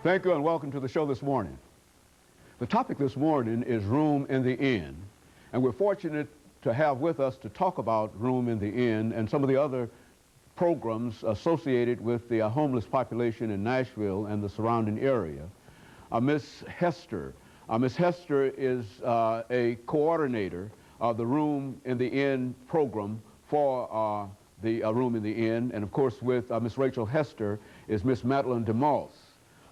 Thank you and welcome to the show this morning. The topic this morning is Room in the Inn, and we're fortunate to have with us to talk about Room in the Inn and some of the other programs associated with the homeless population in Nashville and the surrounding area. Miss Hester. Miss Hester is a coordinator of the Room in the Inn program for the Room in the Inn, and of course with Miss Rachel Hester is Miss MDeMoss1.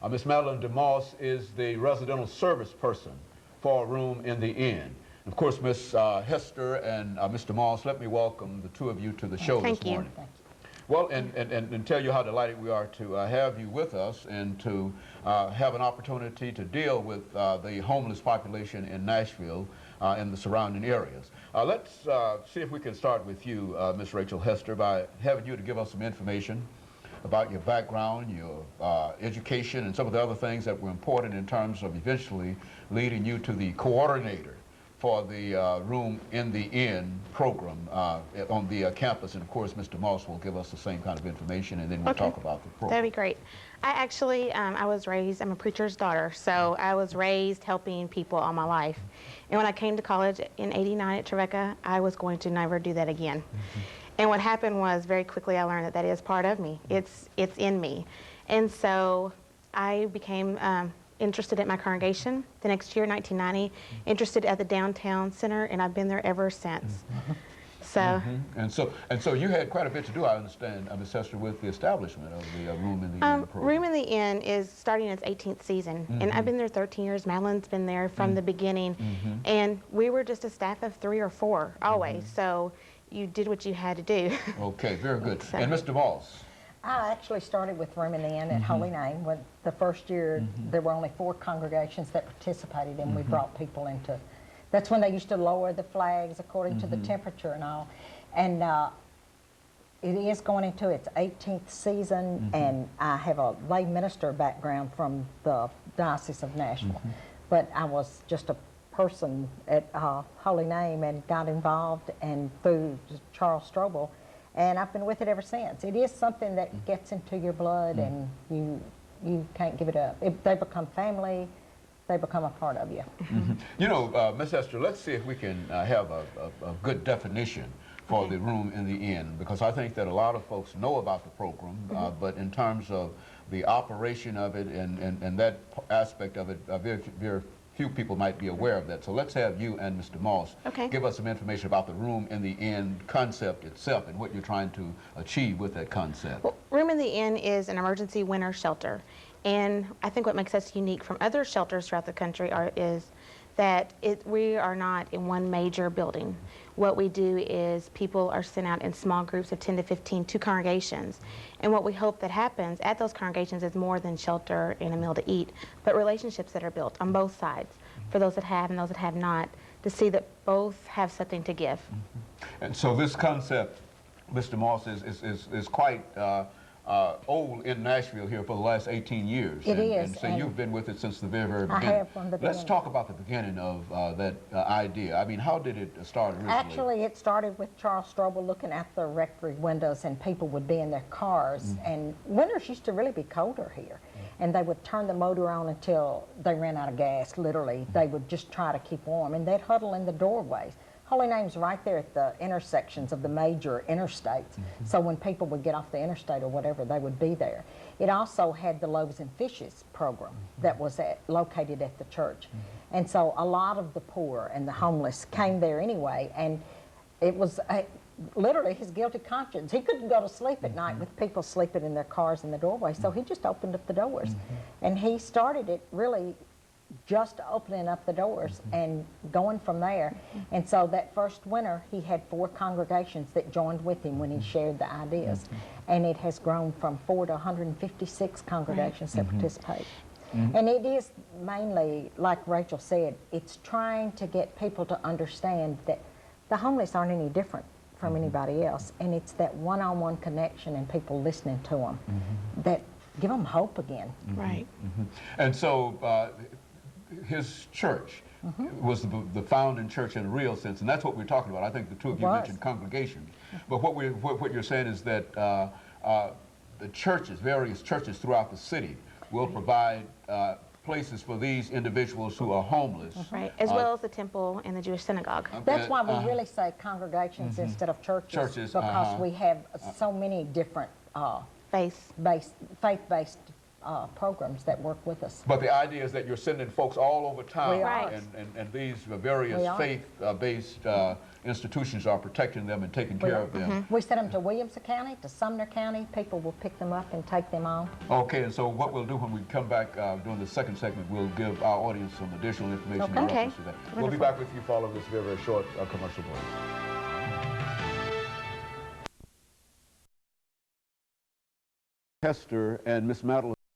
Miss MDeMoss1 is the residential service person for Room in the Inn. Of course, Miss Hester and Mr. Moss, let me welcome the two of you to the show this morning. Thank you. Well, and tell you how delighted we are to have you with us and to have an opportunity to deal with the homeless population in Nashville and the surrounding areas. Let's see if we can start with you, Miss Rachel Hester, by having you to give us some information about your background, your education, and some of the other things that were important in terms of eventually leading you to the coordinator for the Room in the Inn program on the campus. And of course, Mr. Moss will give us the same kind of information, and then we'll talk about the program. That'd be great. I actually, I was raised, I'm a preacher's daughter, so I was raised helping people all my life. And when I came to college in '89 at Trevecca, I was going to never do that again. And what happened was, very quickly I learned that that is part of me. It's in me. And so I became interested at my congregation the next year, 1990, interested at the downtown center, and I've been there ever since. So. And so you had quite a bit to do, I understand, Ms. Hester, with the establishment of the Room in the Inn program. Room in the Inn is starting its 18th season, and I've been there 13 years. Madeline's been there from the beginning, and we were just a staff of 3 or 4 always. So you did what you had to do. Okay, very good. So. And Mr. Moss? I actually started with Room in the Inn at Holy Name. When the first year, there were only 4 congregations that participated, and we brought people into. That's when they used to lower the flags according to the temperature and all. And it is going into its 18th season, and I have a lay minister background from the Diocese of Nashville. But I was just a person at Holy Name and got involved and through Charles Strobel, and I've been with it ever since. It is something that gets into your blood, and you can't give it up. If they become family, they become a part of you. You know, Miss Hester, let's see if we can have a good definition for the Room in the Inn, because I think that a lot of folks know about the program, but in terms of the operation of it and that aspect of it, very few people might be aware of that. So let's have you and Mr. Moss give us some information about the Room in the Inn concept itself and what you're trying to achieve with that concept. Well, Room in the Inn is an emergency winter shelter. And I think what makes us unique from other shelters throughout the country is that we are not in one major building. What we do is people are sent out in small groups of 10 to 15 to congregations. And what we hope that happens at those congregations is more than shelter and a meal to eat, but relationships that are built on both sides, for those that have and those that have not, to see that both have something to give. And so this concept, Mr. Moss, is quite old in Nashville here for the last 18 years. It is. And so you've been with it since the very, very beginning. I have from the beginning. Let's talk about the beginning of that idea. I mean, how did it start originally? Actually, it started with Charles Strobel looking at the rectory windows, and people would be in their cars. And winters used to really be colder here. And they would turn the motor on until they ran out of gas, literally. They would just try to keep warm, and they'd huddle in the doorways. Holy Name's right there at the intersections of the major interstates. So when people would get off the interstate or whatever, they would be there. It also had the Loaves and Fishes program that was located at the church. And so a lot of the poor and the homeless came there anyway, and it was literally his guilty conscience. He couldn't go to sleep at night with people sleeping in their cars in the doorway, so he just opened up the doors. And he started it really just opening up the doors and going from there. And so that first winter, he had 4 congregations that joined with him when he shared the ideas. And it has grown from 4 to 156 congregations that participate. And it is mainly, like Rachel said, it's trying to get people to understand that the homeless aren't any different from anybody else. And it's that one-on-one connection and people listening to them that give them hope again. Right. And so his church was the founding church in a real sense, and that's what we're talking about. I think the two of you mentioned congregation, but what you're saying is that the churches, various churches throughout the city, will provide places for these individuals who are homeless. Right, as well as the temple and the Jewish synagogue. That's why we really say congregations instead of churches. Churches, because we have so many different faith-based programs that work with us. But the idea is that you're sending folks all over town, We are. and these various faith-based institutions are protecting them and taking care of them. We send them to Williamson County, to Sumner County. People will pick them up and take them on. Okay, and so what we'll do when we come back during the second segment, we'll give our audience some additional information in reference to that. We'll be back with you following this very, very short commercial break. Hester and Miss Madeline